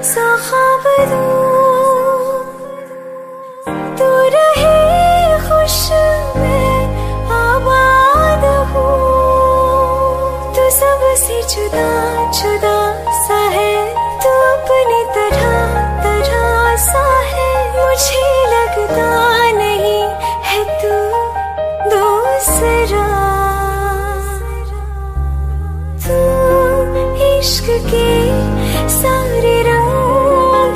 सा ख्वाब दूं, तू रहे खुश मैं आबाद हूँ। तू सबसे जुदा जुदा सा है, तू अपनी तरह तरह सा है। मुझे लगता नहीं है तू दूसरा। तू इश्क के सारे रंग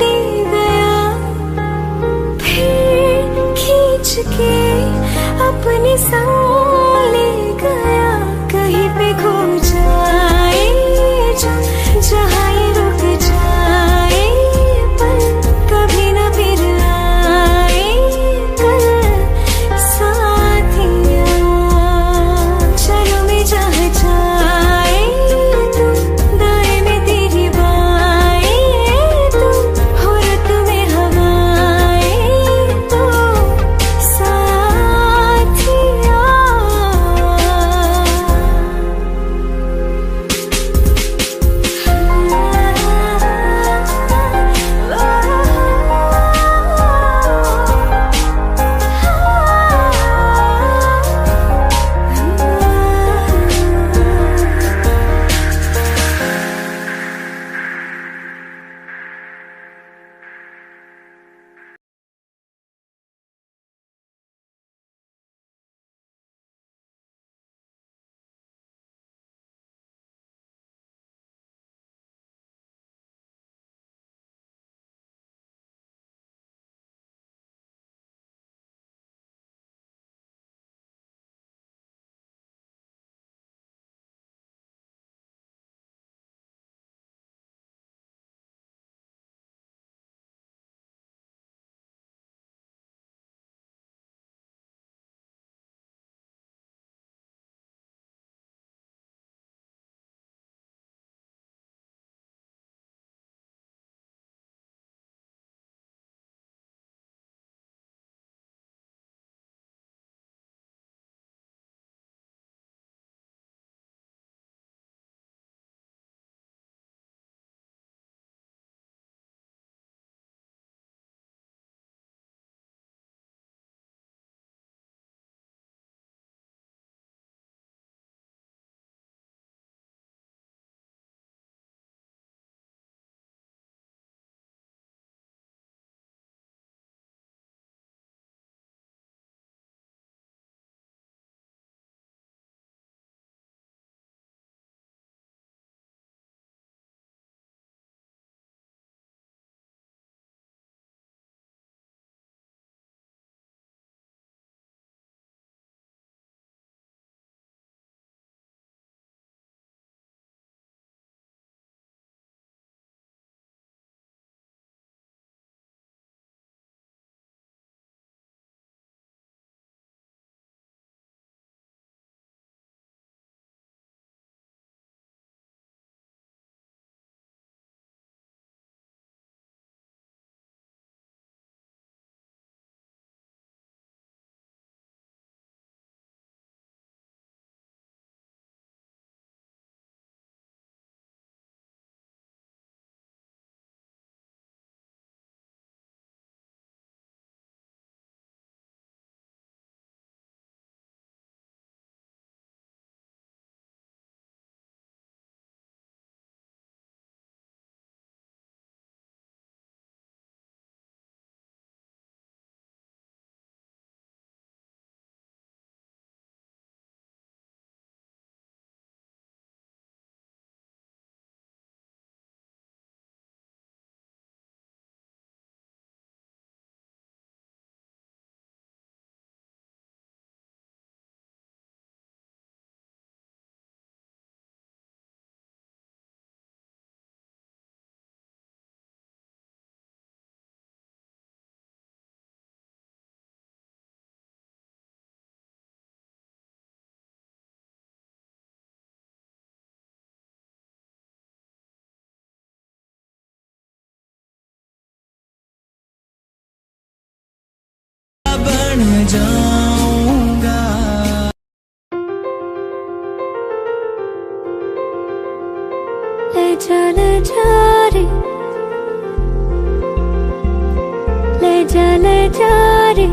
ले जा रे,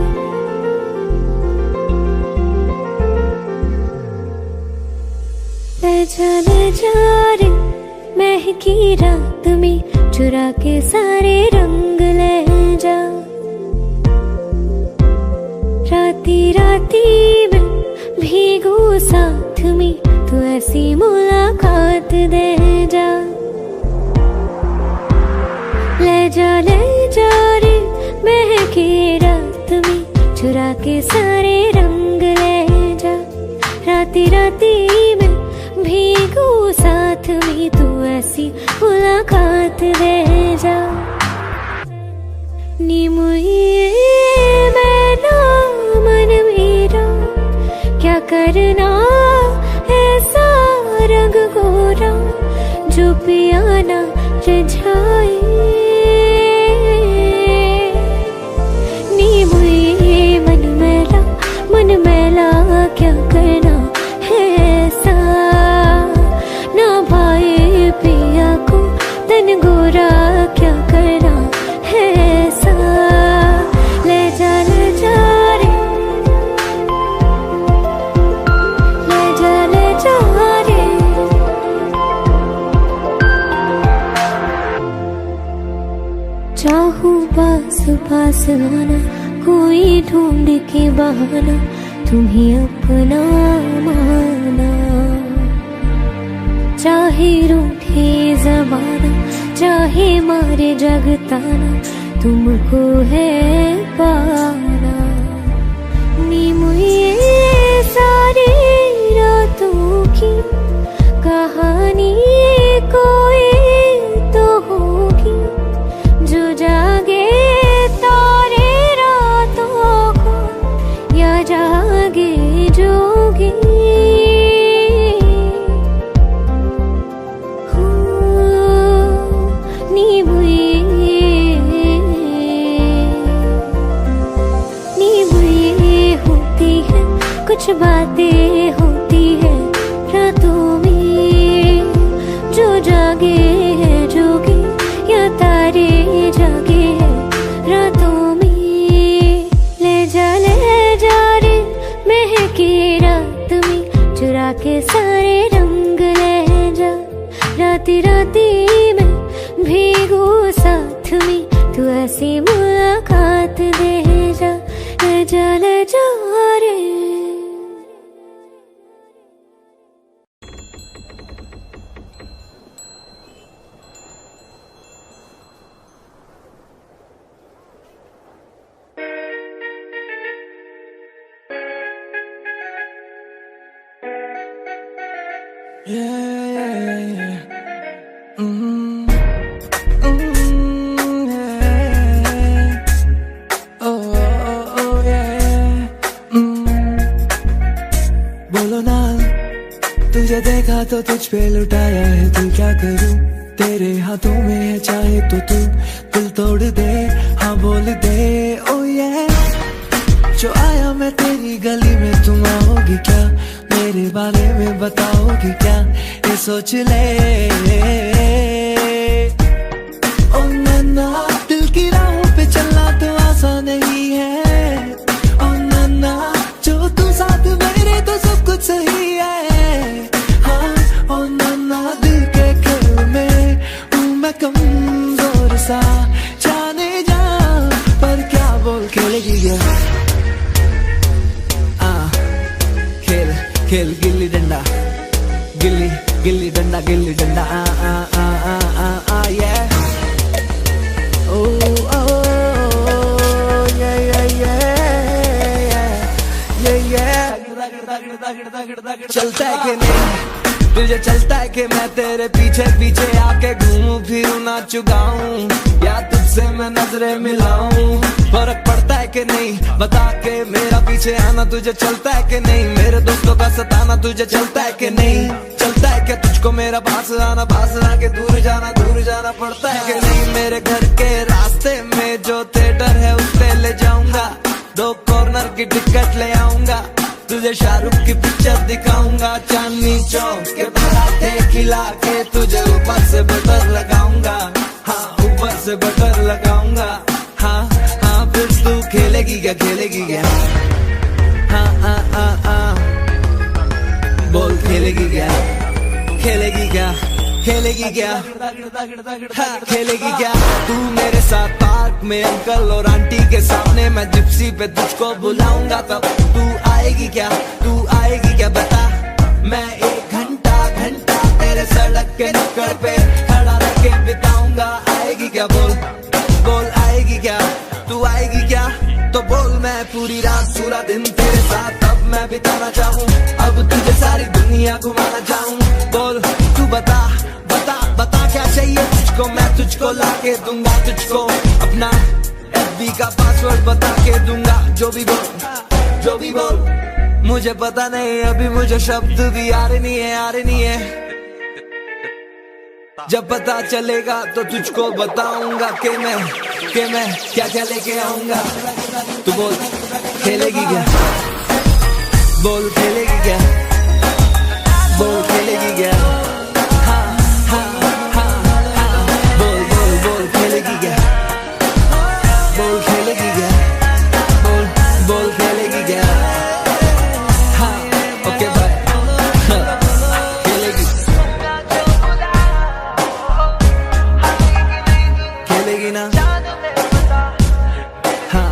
ले जा रे, महकी रात में चुरा के सारे रंग ले जा। राती राती में भीगू साथ में, तू ऐसी मुलाकात दे जा। ले जा रे, महकी रात में चुरा के सारे रंग ले जा। राती राती में भीगू साथ में, तू ऐसी मुलाकात दे जा। नी मुझे मैना मन मेरा, क्या करना ऐसा रंग गोरा, जो पिया ना रिझाए। नी मुझे मन मैला क्या करना है ऐसा, ना भाई पिया को तन गोरा क्या करना है ऐसा। ले जा रे, ले जा रे। चाहूं पास पास आना, कोई ढूंढ के बहाना, तुम्हें अपना माना। चाहे रूठे ज़माना, चाहे मारे जगताना, तुमको है पाना। नी मुझे सारी रातों की कहानी कोई तो होगी, जो जागे तारे रातों को, या जागे जोगी। कुछ बातें होती है रातों में, जो जागे है जोगी, या तारे जागे है रातों में। ले जा रे, महकी रात में चुरा के सारे रंग ले जा। राती राती में भीगू साथ में, तू ऐसी मुलाकात दे जा। ले जा रे। बोलो ना, तुझे देखा तो तुझ पे लुटाया है दिल, क्या करूं तेरे हाथों में है, चाहे तो तू दिल तोड़ दे, हाँ बोल दे ओ ये। जो आया मैं तेरी गली में, तुम आओगी क्या, मेरे बारे में बताओगी क्या, ये सोच ले। ओ नन्ना, दिल की राहों पे चलना तो आसान नहीं है। ओ नन्ना, जो तू साथ मेरे तो सब कुछ सही है। हाँ ओ नन्ना, दिल के खेल में हूँ मैं कमजोर सा, जाने जा पर क्या बोल खेलेगी ये। खेल गिल्ली डंडा, गिल्ली गिल्ली डंडा, गिल्ली डंडा, आ आ आ आ आ आ ये। ओ ओ ये ये ये ये ये। चलता है कि नहीं तुझे, चलता है कि मैं तेरे पीछे पीछे आके घूमूं फिरूं नाचूं गाऊं, या तुझसे मैं नजरें मिलाऊं। फर्क पड़ता है कि नहीं बता के, मेरा पीछे आना तुझे चलता है कि नहीं, मेरे दोस्तों का सताना तुझे चलता है कि नहीं। चलता है क्या तुझको मेरा पास आके दूर जाना पड़ता है कि नहीं। मेरे घर के रास्ते में जो थिएटर है उस पे ले जाऊंगा, 2 कॉर्नर की टिकट ले आऊंगा, तुझे शाहरुख की पिक्चर दिखाऊंगा। चांदनी चौक के पराठे खिला के तुझे ऊपर से बटर लगाऊंगा, हाँ ऊपर से बटर लगाऊंगा। हाँ हाँ फिर तू खेलेगी क्या, खेलेगी क्या? हाँ हाँ हाँ हाँ, बोल खेलेगी क्या, खेलेगी क्या, खेलेगी क्या? हाँ खेलेगी क्या? तू मेरे साथ पार्क में अंकल और आंटी के सामने, मैं जिप्सी पे तुझको बुलाऊंगा तब तू आएगी क्या, तू आएगी क्या? बता, मैं 1 घंटा तेरे सड़क के नुक्कड़ पे खड़ा रह के बिताऊंगा। आएगी क्या? बोल बोल आएगी क्या? तू आएगी क्या? तो बोल, मैं पूरी रात पूरा दिन तेरे साथ अब मैं बिताना चाहूँ, अब तुझे सारी दुनिया घुमाना चाहूँ। बोल तू बता बता बता क्या चाहिए तुझको, मैं तुझको ला के दूंगा, तुझको अपना FB का पासवर्ड बता के दूंगा। जो भी बोल, जो भी बोल, मुझे पता नहीं अभी मुझे शब्द भी आ रहे नहीं है। जब पता चलेगा तो तुझको बताऊंगा कि मैं क्या क्या लेके आऊंगा। तू बोल खेलेगी क्या, बोल खेलेगी क्या, बोल खेलेगी क्या? हाँ हाँ हाँ हाँ, बोल बोल बोल खेलेगी क्या, बोल खेलेगी क्या, बोल बोल खेलेगी क्या? हाँ ओके भाई, खेलेगी खेलेगी ना? हाँ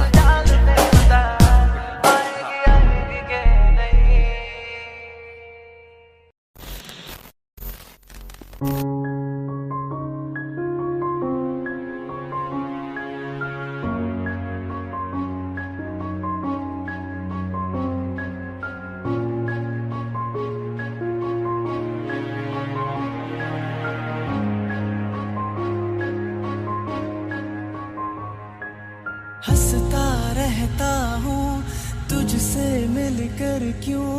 हंसता रहता हूँ तुझसे मिलकर, क्यों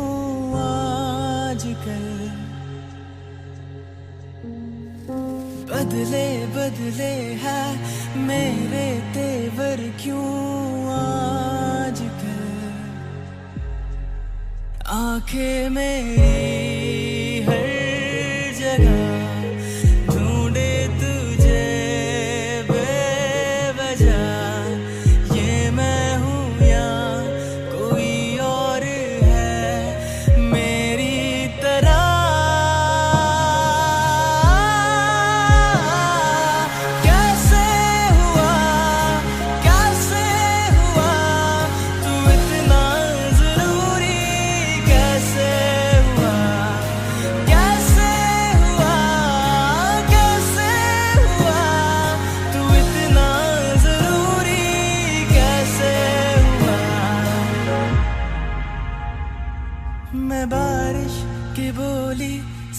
आजकल बदले बदले है मेरे तेवर, क्यों आजकल आंखें मेरी हर जगह ढूंढे तुझे बेवजह, ये मैं हूँ या कोई और है मेरी तरह? कैसे हुआ तू इतना जरूरी, कैसे हुआ तू इतना जरूरी, कैसे हुआ? मैं बारिश की बोली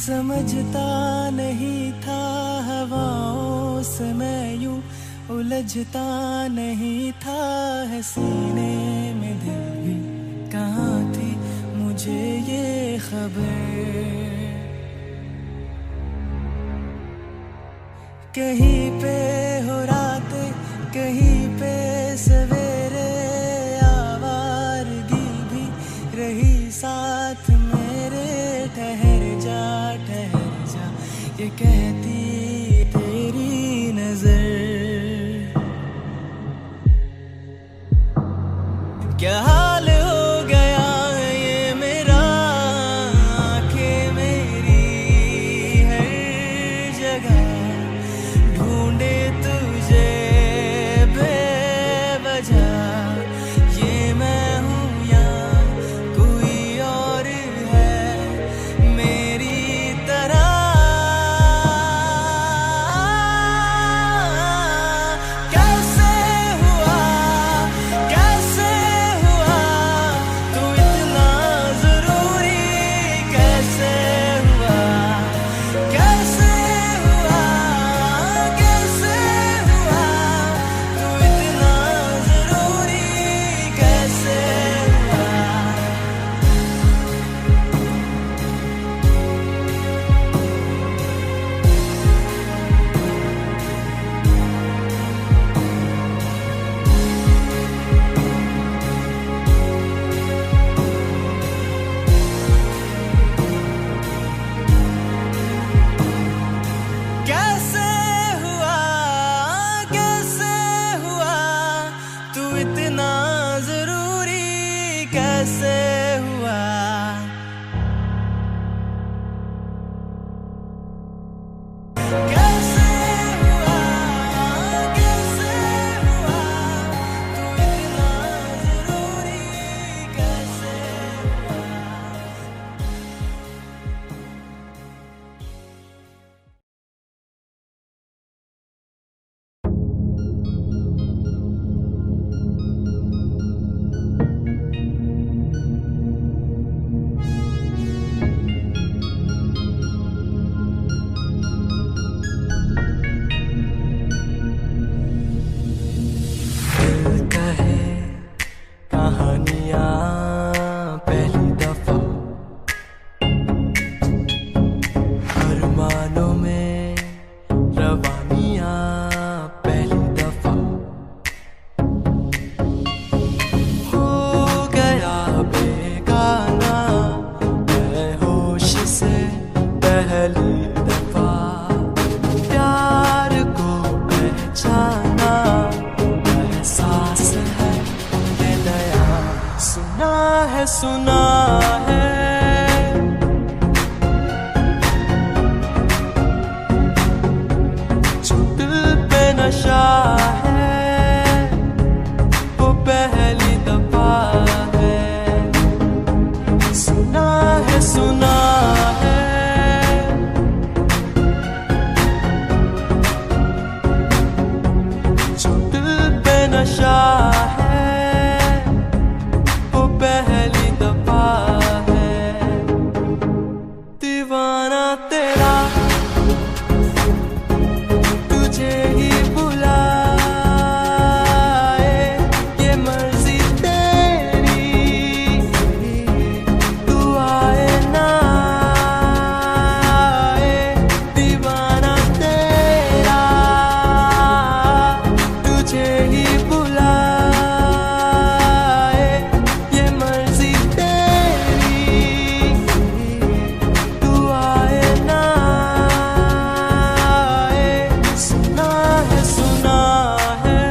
समझता नहीं था, हवाओं से मैं यूं उलझता नहीं था, है सीने में दिल भी कहाँ थी मुझे ये खबर? कहीं पे हो रातें, कहीं पे सवेरे, आवारगी भी रही साथ मेरे। ठहर जा ये कहती तेरी नजर। क्या हाल हो गया ये मेरा, आंखें मेरी हर जगह ढूंढे तुझे बेवजह, ये मैं हूँ या कोई और है मेरी तरह? कैसे हुआ कैसे हुआ, कैसे हुआ, कैसे हुआ, तू इतना जरूरी कैसे हुआ। कहे कहानियां पहली दफा, अरमानों में रवानियां पहली दफा, हो गया बेगाना मैं होश से पहली दफा, प्यार को पहचाना एहसास है ये नया, सुना है सुना है, जो दिल पे नशा है वो पहली दफा है, सुना है सुना है, जो दिल पे नशा है वो पहली दफा है, दीवाना तेरा तुझे ही बुलाए, ये मर्जी तेरी, तू आए ना आए, दीवाना तेरा तुझे ही बुलाए, ये मर्जी तेरी, तू आए ना आए, सुना है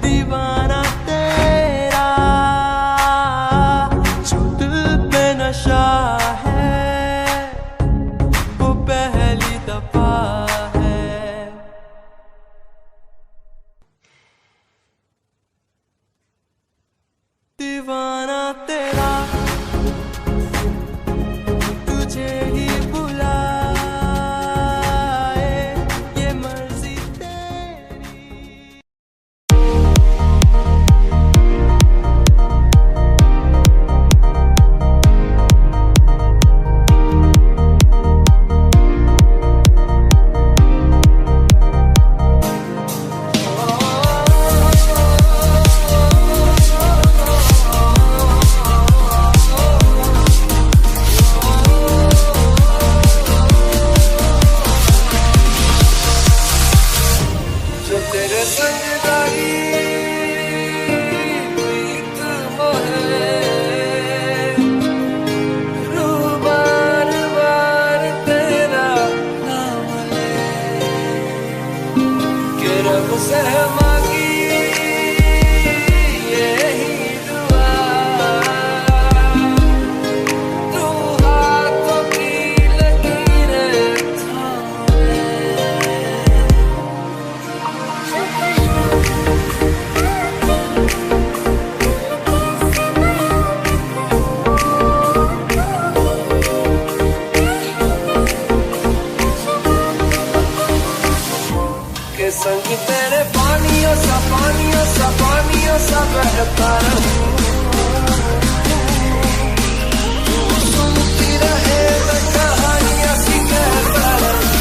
दीवाना तेरा, जो दिल पे नशा है वो पहली दफा है, दीवाना तेरा तुझे ही बुलाए, ये मर्जी तेरी। जो तेरे संग रही प्रीत मोहे, रूह बार बार तेरा नाम ले, के रब से मांगी यही दुआ, तू हाथों की लकीरें थाम ले। के संग तेरे पानियों सा बहता रहूं, तू सुनती रहे मैं कहानियां सी कहता रहूं।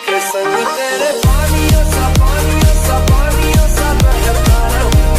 के संग तेरे पानियों सा बहता रहूं,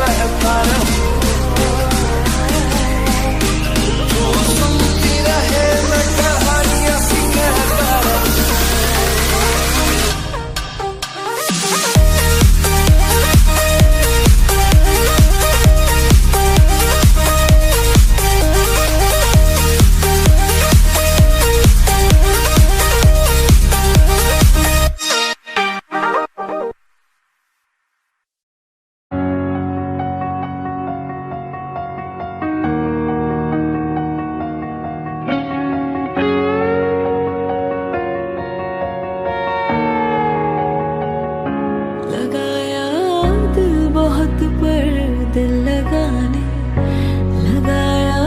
कहता रहूं, तू सुनती रहे मैं कहानियां सी कहता रहूं। लगाया दिल बहुत पर दिल लगाने, लगाया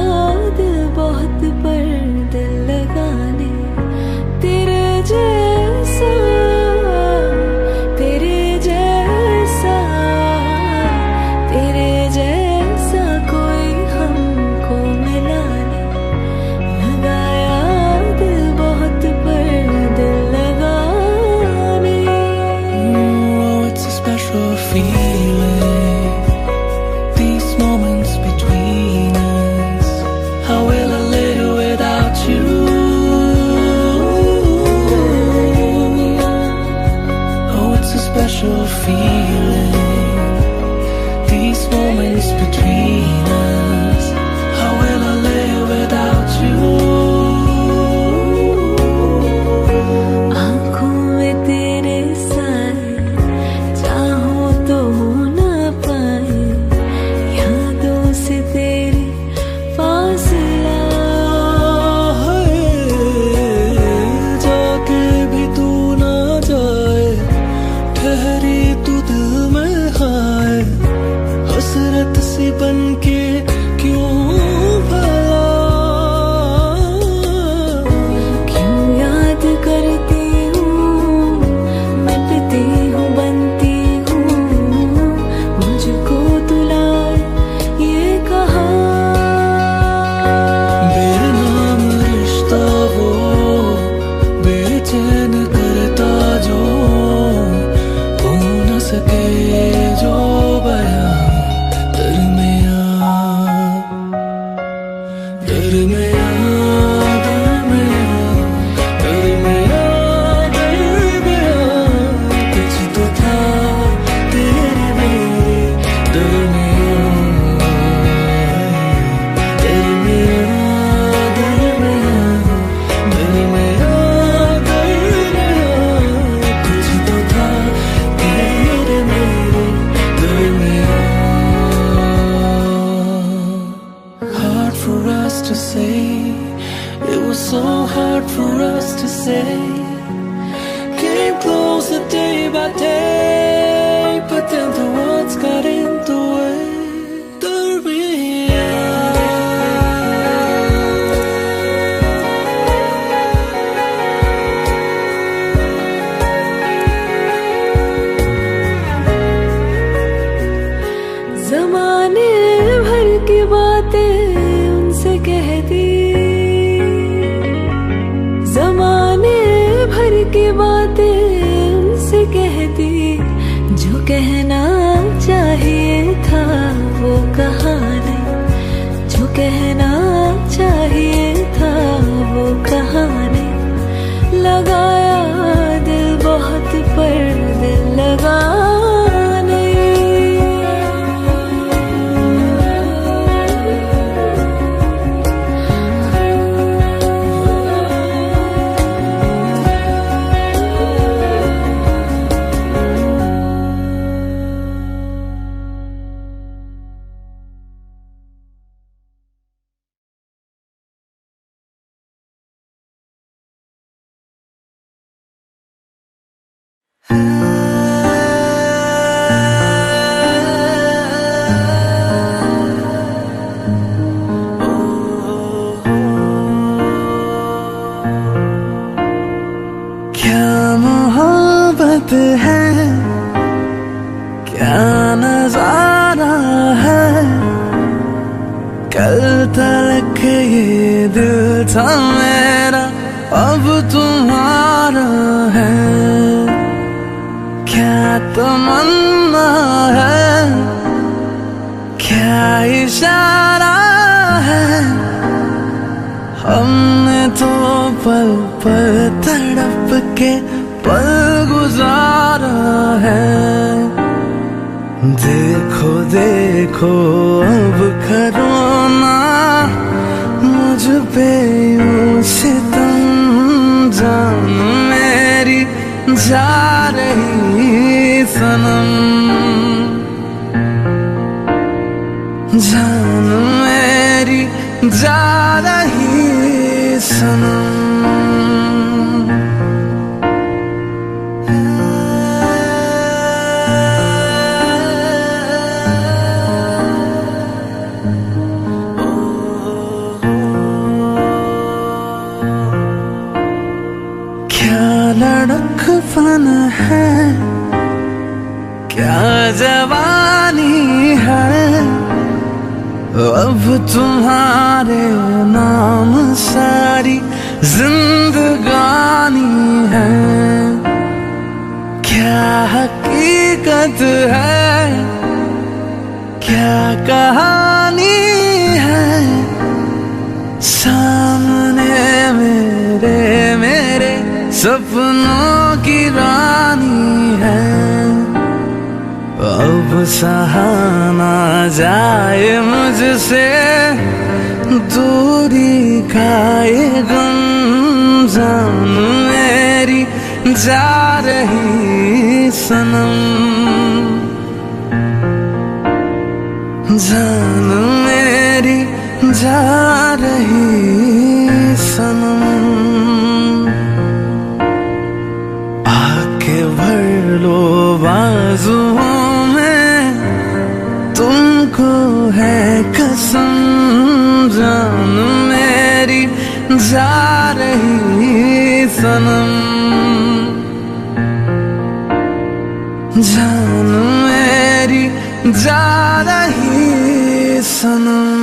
दिल बहुत पर दिल लगाने, तेरे जैसा तेरे जैसा तेरे जैसा कोई हमको मिला नहीं। लगाया दिल बहुत पर दिल लगाने। Oh, it's a special feeling, these moments between us. How will I live without you? Oh, it's a special feeling, these moments between us. How will I live without you? आँखों में तेरे साए, चाहो तो हो ना पाए, यादों से तेरे फासला। जाके भी तू ना जाए, ठहरी तू दिल में हाय, हसरत सी बनके क्यों भला, क्यों याद करती हूँ, मिटती हूँ, बनती हूँ, मुझको तुलाए ये कहा। बेनाम रिश्ता वो बेचैन करता जो, हो न सके जो बयां, दरमियां दरमियां दरमियां दरमियां दरमियां, कुछ तो था तेरे मेरे दरमियां, दरमियां दरमियां दरमियां दरमियां, कुछ तो था तेरे मेरे दरमियां। Hard for us to say, it was so hard for us to say. Came closer day by day, but then the words got in the way. जमाने भर की बातें उनसे कह दी, जमाने भर की बातें उनसे कह दी, जो कहना चाहिए था वो कहा नहीं, जो कहना चाहिए था वो कहा नहीं। लगाया दिल बहुत पर दिल लगाने। मोहब्बत है क्या नजारा है, कल तक ये दिल था मेरा अब तुम्हारा है, क्या तमन्ना है क्या इशारा है, हमने तो पल पल तड़प के पल गुजारा है। देखो देखो अब करो ना मुझ पे यूं सितम, जान मेरी जा रही सनम, जान मेरी जा रही सनम। क्या लड़कपन है, क्या जवानी है, अब तुम्हारे नाम सारी जिंदगानी है। क्या हकीकत है, क्या कहानी है, सामने मेरे सपनों की रानी है। अब सहा ना जाए मुझसे दूरी का ये गम, जान मेरी जा रही सनम, जान मेरी जा रही सनम। आके भर लो बाजुओं में, तुमको है कसम, जान मेरी जा रही सनम, जान मेरी जा रही सनम।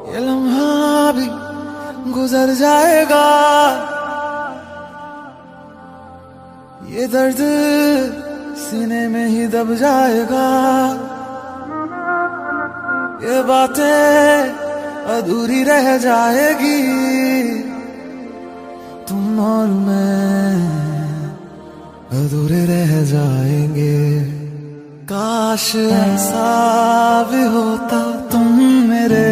ये लम्हा भी गुजर जाएगा, ये दर्द सीने में ही दब जाएगा, ये बातें अधूरी रह जाएगी, तुम और मैं अधूरे रह जाएंगे। काश ऐसा भी होता, तुम मेरे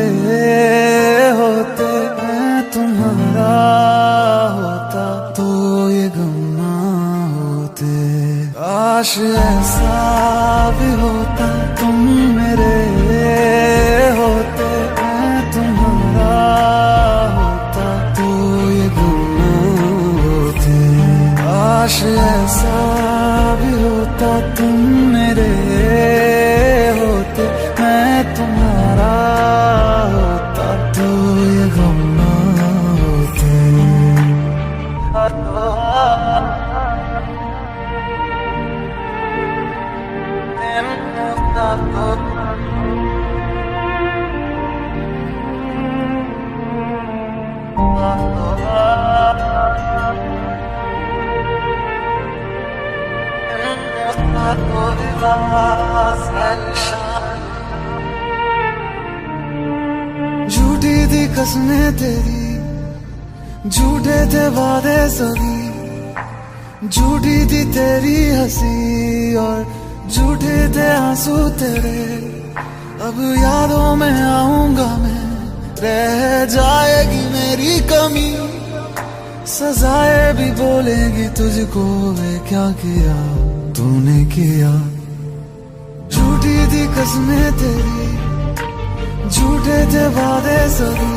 होते, मैं तुम्हारा होता, तो ये गम ना होते। काश ऐसा भी होता, तुम मेरे होते, मैं तुम्हारा होता, तो ये गम ना होते। काश ऐसा भी होता, तुम मेरे होते, मैं तुम्हारा होता, तो ये गम ना होते। झूठी थी कसमें तेरी, झूठे थे वादे सभी, झूठी थी तेरी हंसी और झूठे थे आंसू तेरे। अब यादों में आऊंगा मैं, रह जाएगी मेरी कमी, सजाएं भी बोलेगी तुझको, वे क्या किया तूने किया। झूठी थी कसमें तेरी, झूठे थे वादे सभी,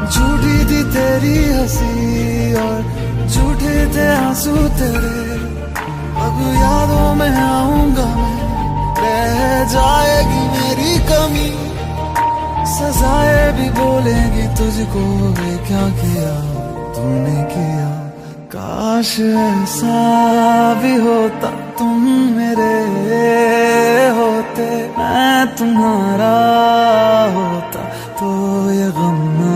झूठी थी तेरी हंसी और झूठी थे आंसू तेरे, अब यादों में आऊंगा मैं, रह जाएगी मेरी कमी, सजाएं भी बोलेंगी तुझको, वे क्या किया तूने किया। काश ऐसा भी होता तुम मेरे होते, मैं तुम्हारा होता तो ये गम ना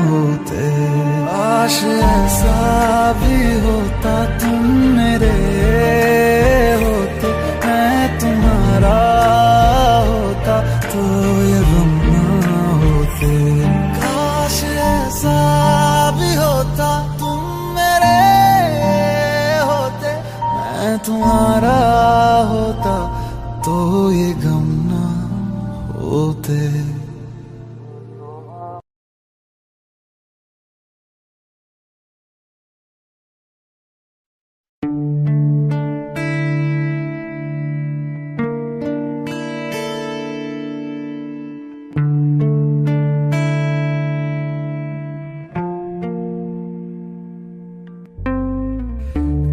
होते। काश ऐसा भी होता तुम मेरे होते, मैं तुम्हारा होता तो ये गम ना होते। काश ऐसा भी होता तुम मेरे होते, मैं तुम्हारा होता तो ये गम ना होते।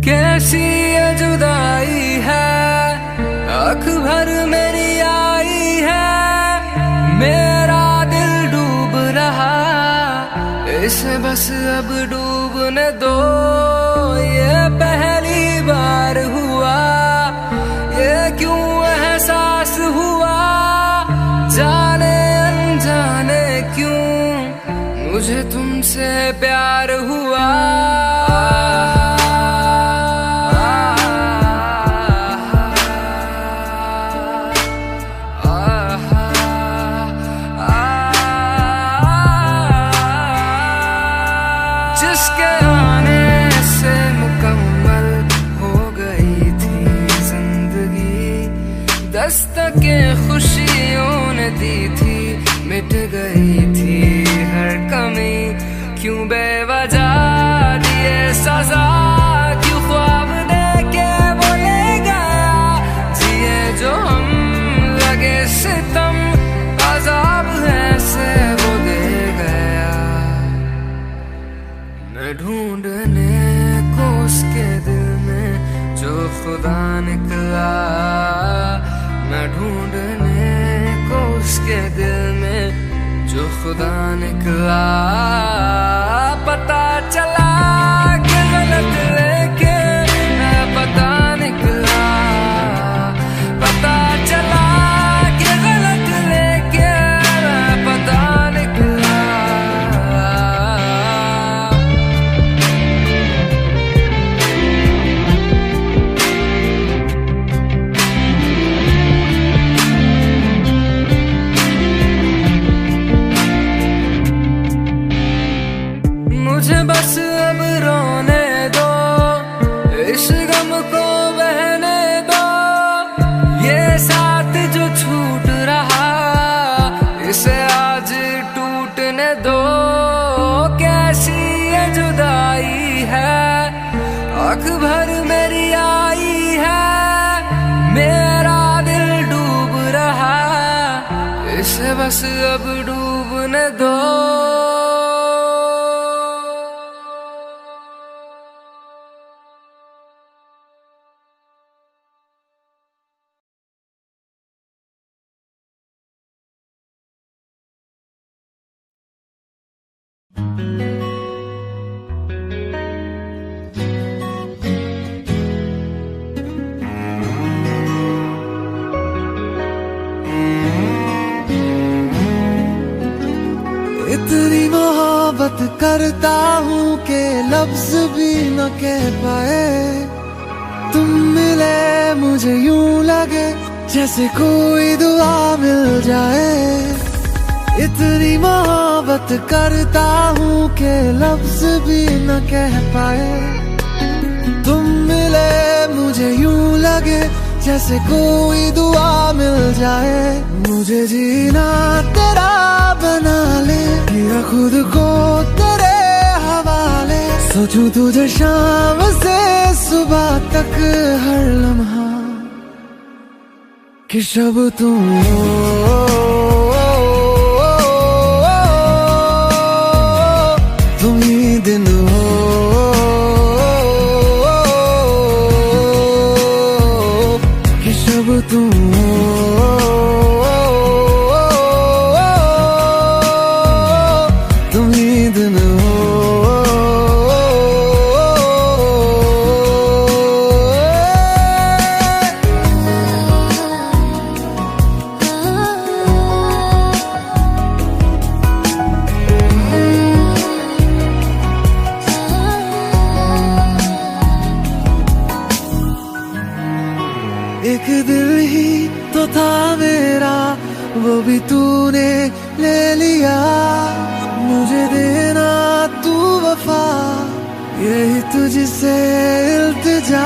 कैसी ये जुदाई है, आँख भर मेरी आई है, मेरा दिल डूब रहा, इसे बस अब डूबने दो। ये पहली बार हुआ, ये क्यों एहसास हुआ, जाने अनजाने क्यों मुझे तुमसे प्यार हुआ। जिसके आने से मुकम्मल हो गई थी जिंदगी, दस्तकें खुशियों ने दी थी, मिट गई थी हर कमी। क्यों बेवजह दिए सजा, क्यों ख्वाब दे के वो ले गया, जिए जो हम लगे सितम, अजाब ऐसे वो दे गया। मैं ढूंढने को उसके दिल में जो खुदा निकला, मैं ढूंढने को उसके दिल में जो खुदा निकला। पता चला कि गलत लेके मैं पता निकला, पता चला कि गलत लेके मैं पता निकला। मुझे बस अब रोने दो, इस गम को बहने दो, ये साथ जो छूट रहा इसे आज टूटने दो। कैसी ये जुदाई है, आँख भर मेरी आई है, मेरा दिल डूब रहा, इसे बस अब डूबने दो। इतनी मोहब्बत करता हूँ कि लफ्ज भी न कह पाए, तुम मिले मुझे यूं लगे जैसे कोई दुआ मिल जाए। इतनी मोहब्बत करता हूँ कि लफ्ज भी न कह पाए, तुम मिले मुझे यूं लगे जैसे कोई दुआ मिल जाए। मुझे जीना तेरा बना ले, किया खुद को तेरे हवाले, सोचूं तुझे शाम से सुबह तक हर लम्हा, कि शब तुम तुम ही दिन हो। एक दिल ही तो था मेरा, वो भी तूने ले लिया। मुझे देना तू वफा, यही तुझसे इल्तिजा।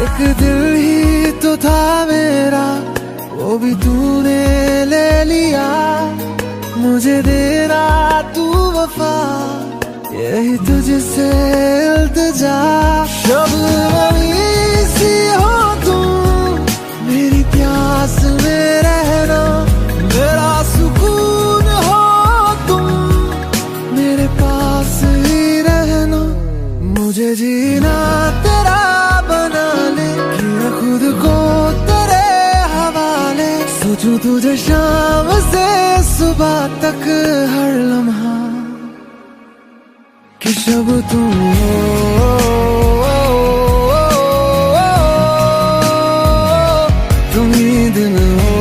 एक दिल ही तो था मेरा, वो भी तूने ले लिया। मुझे देना तू वफा, यही तुझसे इल्तिजा। शब सी हो तुम, मेरी प्यास में रहना, मेरा सुकून हो तुम, मेरे पास ही रहना। मुझे जीना तेरा बना ले, किया खुद को तेरे हवाले। सोचूं तुझे शाम से सुबह तक हर लम्हा, कि शब तुम हो, तुम ही दिन हो।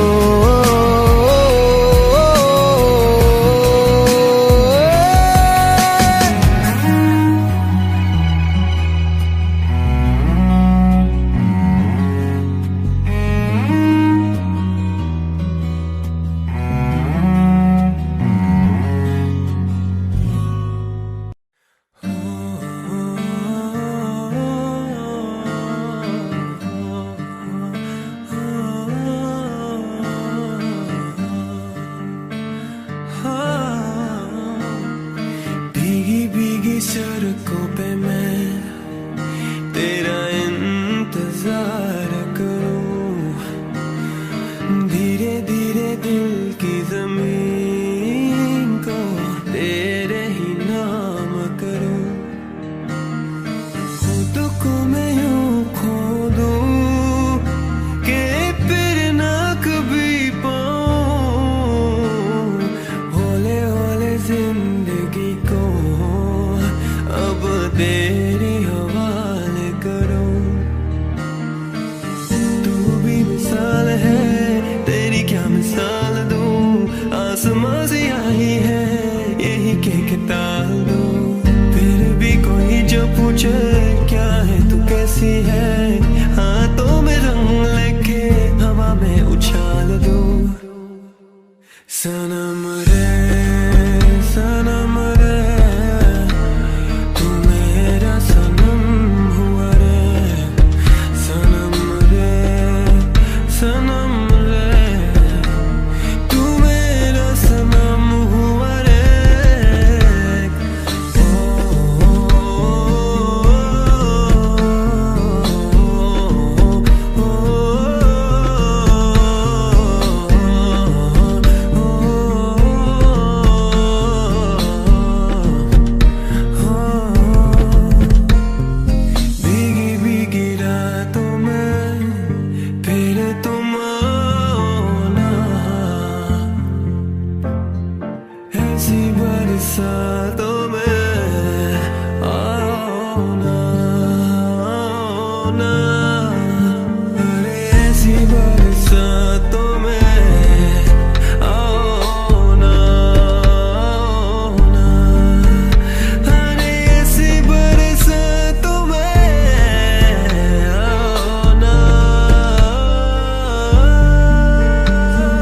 सड़कों पे मैं तेरा इंतजार करूं, धीरे धीरे दिल की जमीन को तेरे ही नाम करूं। खुद को मैं यूं खो दूं कि फिर ना कभी पाऊं। हौले हौले जिंदगी को अब तेरे हवाले करूं। तू भी मिसाल है, तेरी क्या मिसाल दूं। आसमां से आई है, यही कह के टाल दूं। फिर भी कोई जो पूछे क्या है तू कैसी है, हाथों में रंग लेके हवा में उछाल दूं। सनम रे सनम रे, बरसातों में आओ ना, आओ ना। अरे ऐसी बरसातों में आओ ना, आओ ना। अरे ऐसी बरसातों में आओ ना।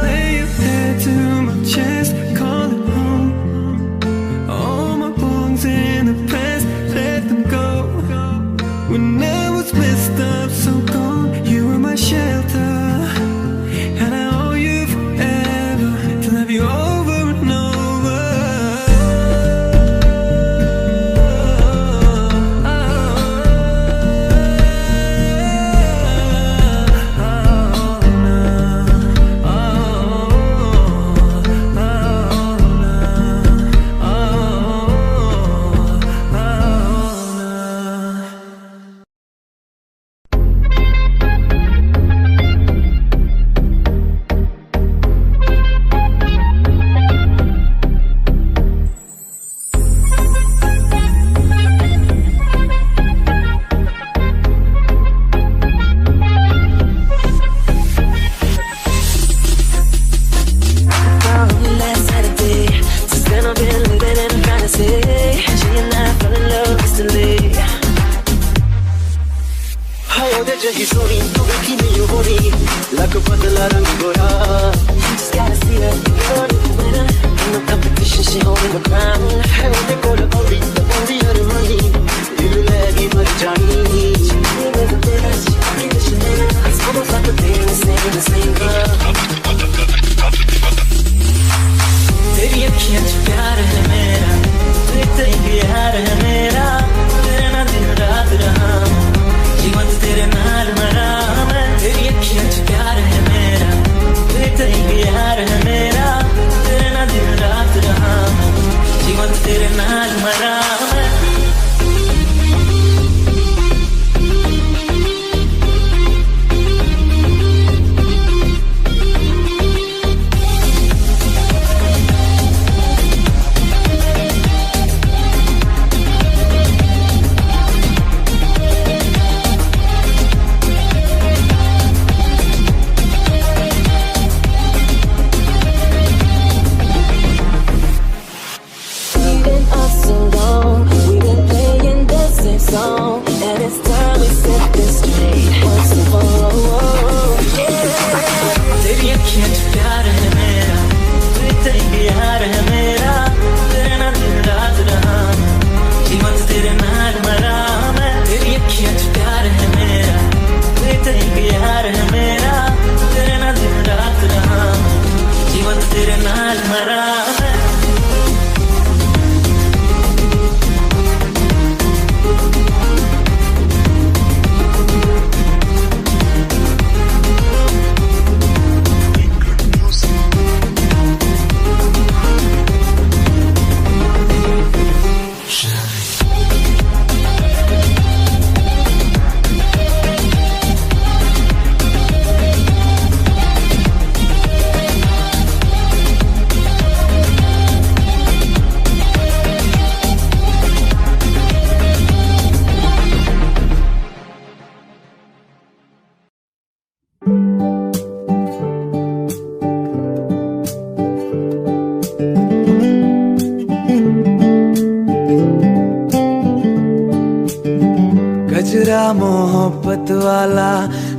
Lay your head to my chest, call it home. All my bones in the past, let them go. When I was messed up, so gone, you were my shelter. And I owe you forever, to love you over and over. ਉਹਦੇ ਜਿਹੀ ਸੋਹਣੀ ਤੂੰ ਵੇਖੀ ਨਹੀਂ ਹੋਣੀ ਲੱਗ ਬਦਲਾ ਰੰਗ ਗੋਰਾ Just gotta see that girl is the winner In the competition she holding the crown ਹੈ ਉਹਦੇ ਕੋਲ ਬੋਲੀ ਹਰ ਮਨੀ ਦਿਲ ਲੈ ਗਈ ਮਰ ਜਾਣੀ She came as a winner, she came as a winner It's almost like we're playing the same girl तेरी अखियां च प्यार है मेरा तेरे प्यार है मेरा तेरे नाल दिन रात रहा जीवन तेरे नाल मरा मैं तेरी अखियां च प्यार है मेरा तेरे प्यार है मेरा तेरे नाल दिन रात रहा जीवन तेरे नाल मरा मैं मोहब्बत वाला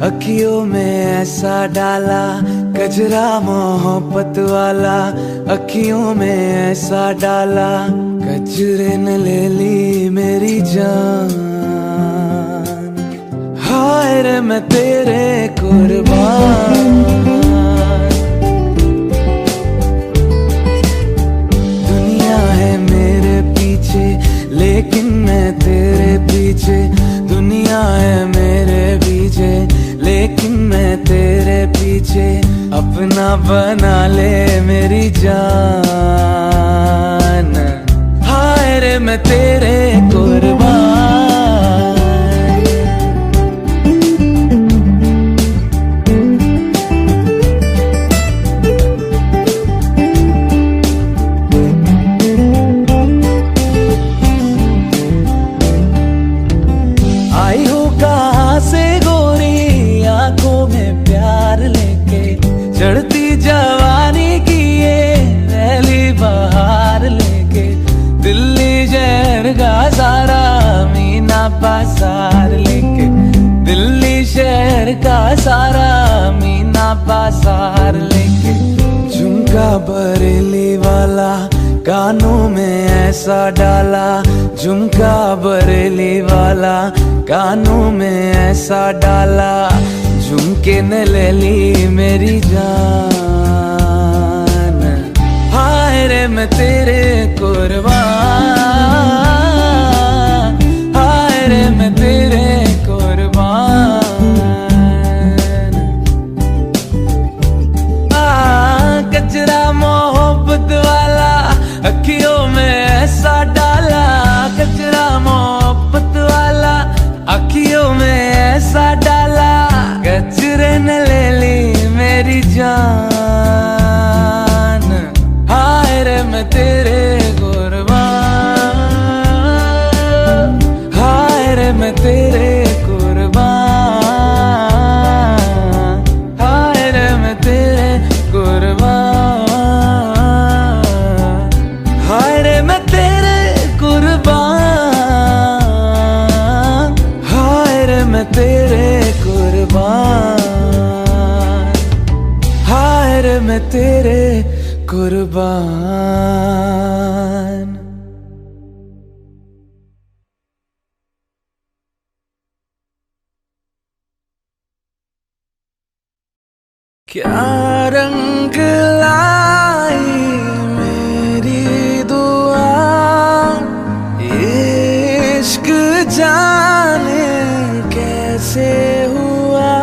अखियों में ऐसा डाला गजरा मोहब्बत वाला अखियों में ऐसा डाला गजरे ने ले ली मेरी जान हाय रे मैं तेरे कुर्बान दुनिया है मेरे पीछे लेकिन मैं तेरे पीछे दुनिया है मेरे पीछे लेकिन मैं तेरे पीछे अपना बना ले मेरी जान हाय रे मैं तेरे कुर्बान आई हो कहाँ से गोरी आंखों में प्यार लेके चढ़ती जवानी की ये पहली बहार लेके दिल्ली शहर का सारा मीना बाजार लेके दिल्ली शहर का सारा मीना बाजार लेके झुमका बरेली वाला कानों में ऐसा डाला झुमका बरेली वाला कानों में ऐसा डाला झुमके ने ले ली मेरी जान हाय रे मैं तेरे कुर्बान हाय रे मैं तेरे कुर्बान कचरा मोहब्बत वाला अखियों में ऐसा डाला कचरा मोहब्बत वाला अखियों में ऐसा डाला कचरे ने ले ली मेरी जान हाय रे मैं तेरे कुर्बान हाय रे मैं तेरे कुर्बान हाय रे मैं तेरे कुर्बान हाय रे मैं तेरे कुर्बान हाय रे मैं तेरे कुर्बान, हाय रे मैं तेरे कुर्बान। क्या रंग लाई मेरी दुआ, इश्क जाने कैसे हुआ,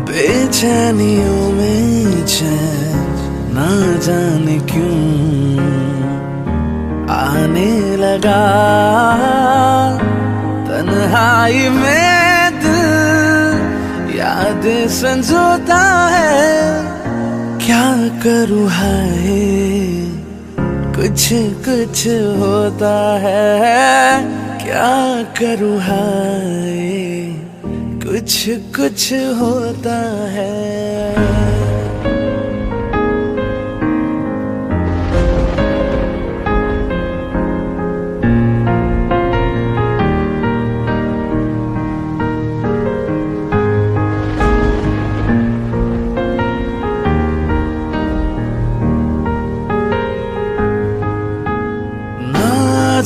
बेचैनियों में चैन ना जाने क्यों आने लगा, तन्हाई में यादें संजोता है, क्या करूँ हाय कुछ कुछ होता है, क्या करूँ हाय कुछ कुछ होता है।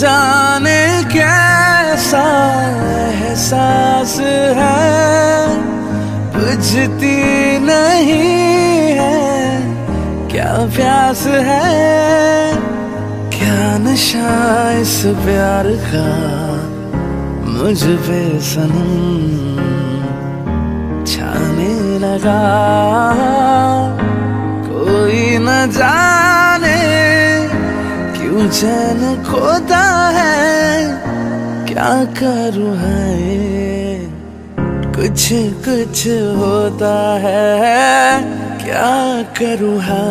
जाने कैसा एहसास है, बुझती नहीं है क्या प्यास है, क्या नशा इस प्यार का मुझ पे सनम छाने लगा, कोई न जाने क्यों चैन खोता है, क्या करूँ है कुछ कुछ होता है, क्या करूँ है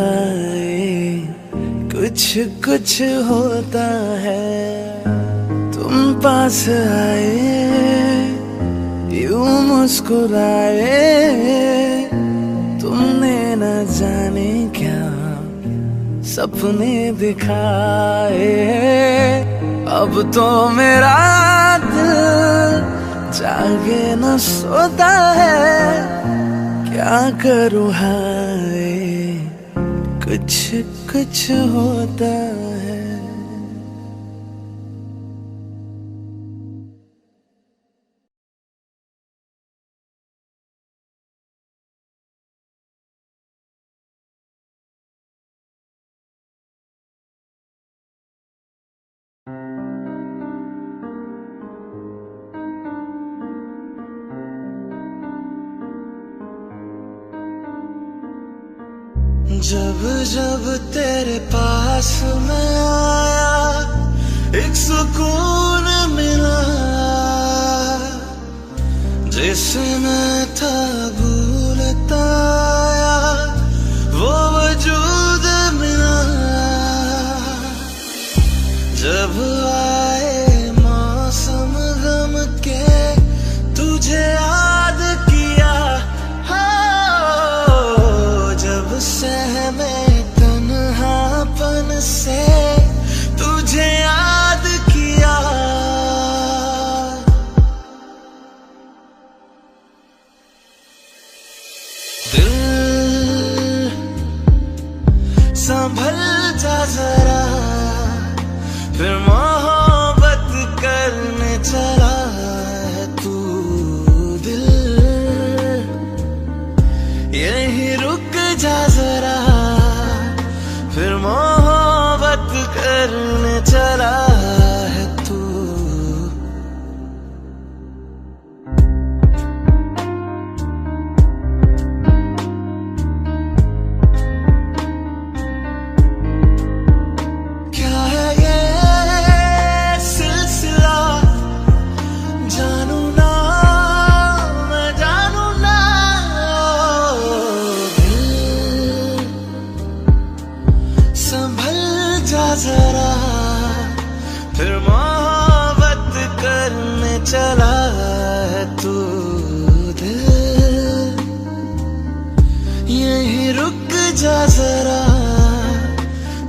कुछ कुछ होता है। तुम पास आए यूं मुस्कुराए, तुमने न जाने क्या सपने दिखाए, अब तो मेरा दिल जागे न सोता है, क्या करूँ हाय कुछ कुछ होता है। जब जब तेरे पास मैं आया एक सुकून मिला, जिसे मैं था भूलता आया वो वजूद मिला। जब आए मौसम गम के तुझे याद किया, जब सहमे तन्हापन से तुझे याद किया, दिल संभल जा जरा, फिर मोहब्बत करने चला है तू, दिल यहीं रुक जा जरा, फिर मोहब्बत करने चला है तू। क्या है ये सिलसिला, जानू ना मैं जानू ना, संभल जा जरा, फिर मोहब्बत करने चला है तू, दिल यहीं रुक जा जरा,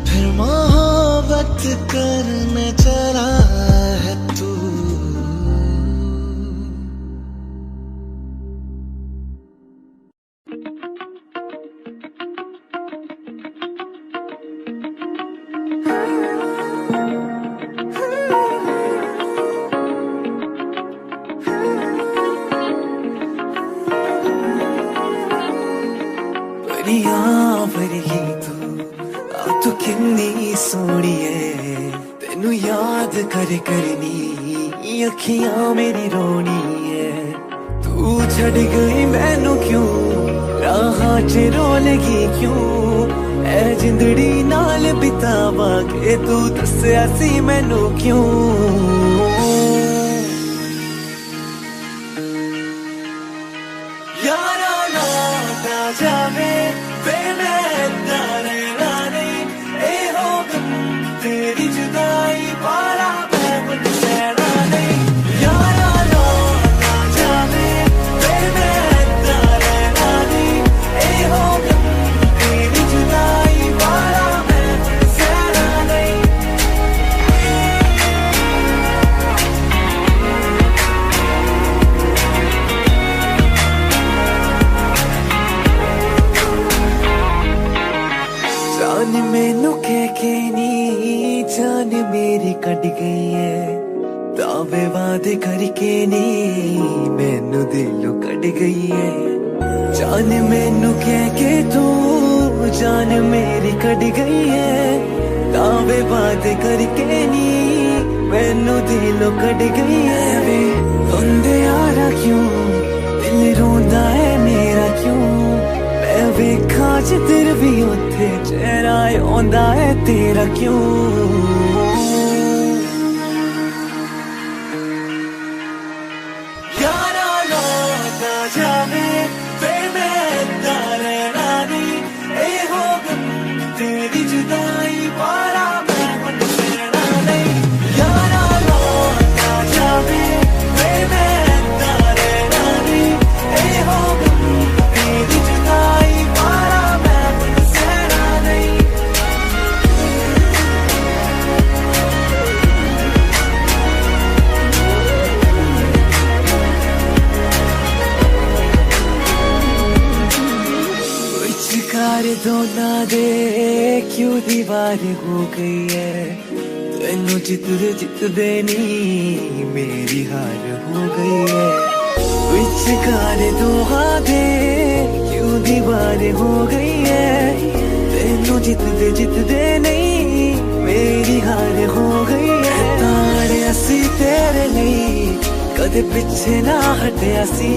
फिर मोहब्बत करने चला है तू। याद करे करनी अखियां मेरी रोनी है तू छड़ गई मैनू क्यों राहां च रोलगी क्यों ऐ जिंदड़ी नाल बितावांगे तू दस्सिया सी मैनू क्यों यारा ना जावे वे मैं तारे रानी ए हो गम तेरी जुदाई वाला मैं कुछ सहना नहीं यारा ना जावे वे मैं तारे रानी ए हो गम तेरी जुदाई वाला मैं कुछ सहना नहीं जान मैनू कह के नी जान मेरी कट गई है दावे वादे करके नी मैनू दिलों कट गई है जान मैनू कह के तू जान मेरी कट गई है दावे वादे करके नी मैनू दिलों कट गई है वे रोंदे यारा क्यों दिल रोंदा है मेरा क्यों मैं वेखा जिधर भी उत्थे चेहरा आंदा है तेरा क्यों यारा ना जावे वे मैं तारे रानी ए हो गम तेरी जुदाई वाला मैं कुछ सहना नहीं यारा ना जावे वे मैं तारे रानी ए हो गम तेरी जुदाई वाला मैं कुछ सहना नहीं शिकार दोना दे क्यों दीवार हो गई है तेनू जित देनी मेरी हार हो गई है शिकार दोहा दे क्यों दीवार हो गई है तेनू जित दे नहीं मेरी हार हो गई है तारे असी तेरे लिए कदे पिछे ना हटिया सी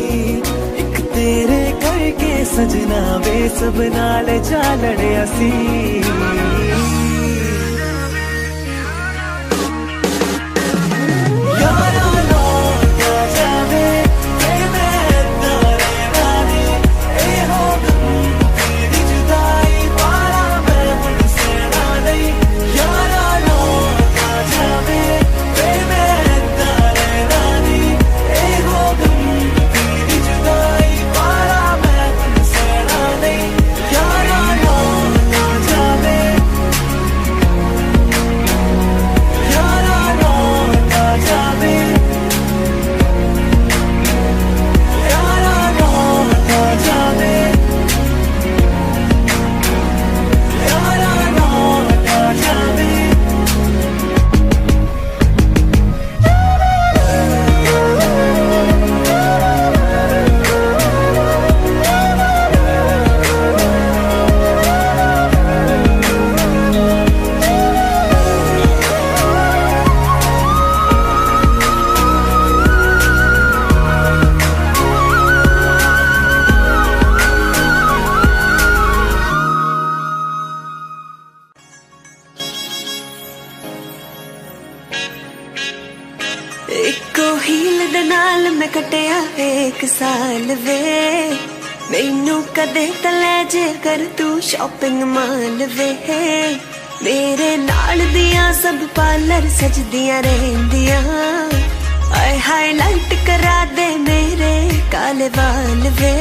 तेरे करके सजना वे सब नाल चालड़े असी यारा ना जावे वे मैं तारे रानी ए हो गम तेरी जुदाई वाला मैं कुछ सहना नहीं यारा ना जावे वे मैं तारे रानी ए हो गम तेरी जुदाई कटिया एक साल वे मैनू कदे तले जे कर तू शॉपिंग माल वे मेरे नाल दियां सब पार्लर सजदियां रहंदियां आए हाईलाइट करा दे मेरे काले बाल वे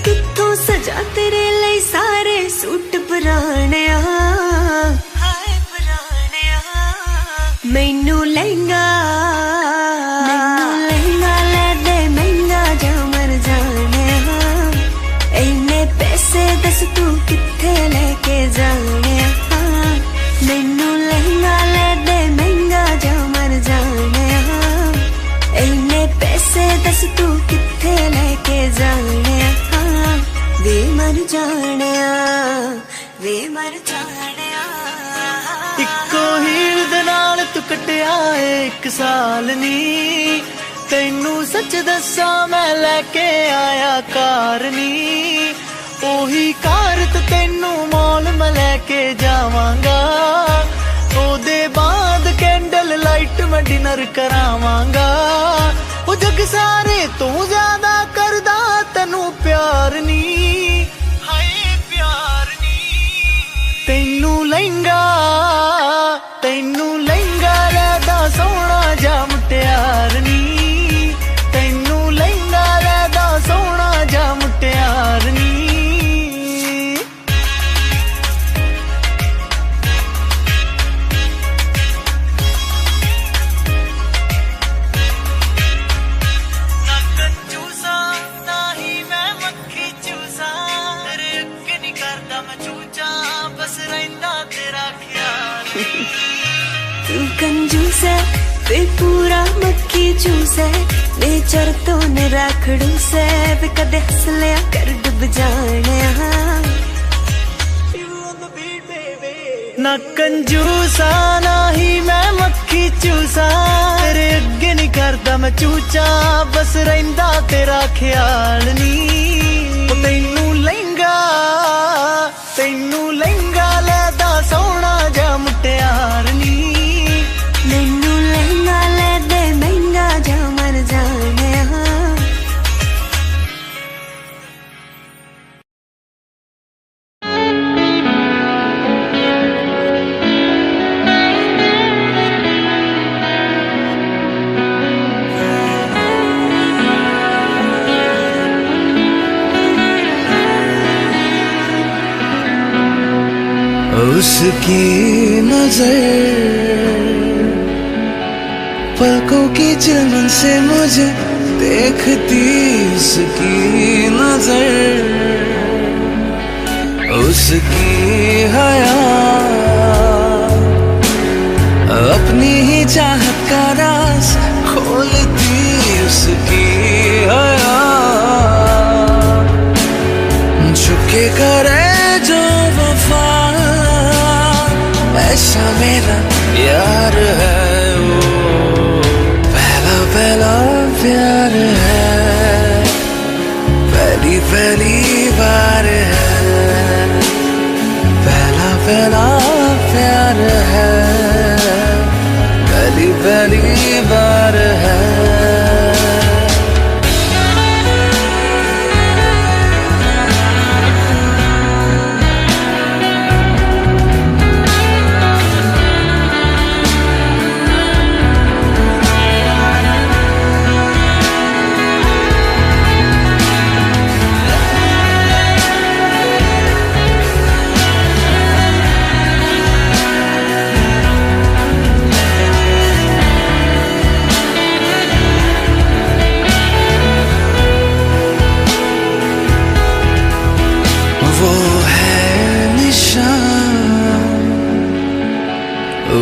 कित्थों सजा तेरे लिए सारे सूट पुराने हाय पुराने मैनू लहंगा दस तू किथे लेके जाने मैनू लहंगा ले दे महंगा जा मर जाने इन्ने पैसे दस तू किथे लेके जाने वे मर जाने वे मर जाने इक्को हील दे नाल तू कटिया 1 साल नी तैनू सच दसा मैं लैके आया कार नी ओही कार ते तैनू मॉल मैं लैके जावांगा ओदे बाद कैंडल लाइट मैं डिनर करावांगा ओ जग सारे तू ज्यादा करदा तैनू प्यार नी हाय प्यार नी तैनू लहंगा लैदा सोहना जा मुटियार नी तैनू लहंगा लैदा सोहना जा मुटियार नी तू कंजूस है ते पूरा मक्खी चूस है नेचर तो निरा खड़ूस है वे कदे हस लिया कर डुब जाने ना कंजूसा ना ही मैं मक्खी चूसा तेरे अगे नहीं करदा मैं चूचा बस रहिंदा तेरा ख्याल नी तैनू लहंगा लैदा सोहना जा मुटियार नी मैनू लहंगा ले दे महंगा जा मर जाने उसकी नजर पलकों की चमन से मुझे देखती उसकी नजर उसकी हया अपनी ही चाहत का राज खोलती उसकी हया झुके करे जो वफा ऐसा मेरा प्यार है वो पहला पहला प्यार है पहली पहली बार है पहला पहला प्यार है पहली पहली बार है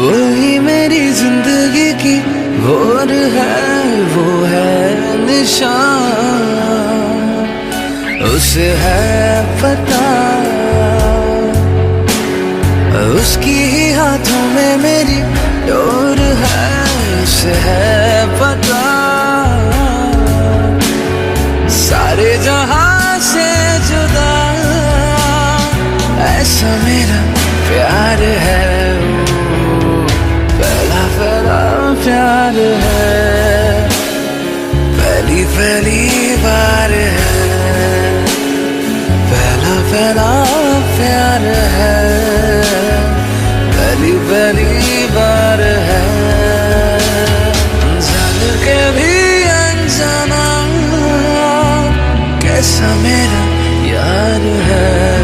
वही मेरी जिंदगी की भोर है वो है निशान उसे है पता उसकी ही हाथों में मेरी डोर है उसे है पता सारे जहां से जुदा ऐसा मेरा प्यार है पहला पहला प्यार है पहली पहली बार है पहला पहला प्यार है पहली पहली बार है जान के भी अनजाना कैसा मेरा यार है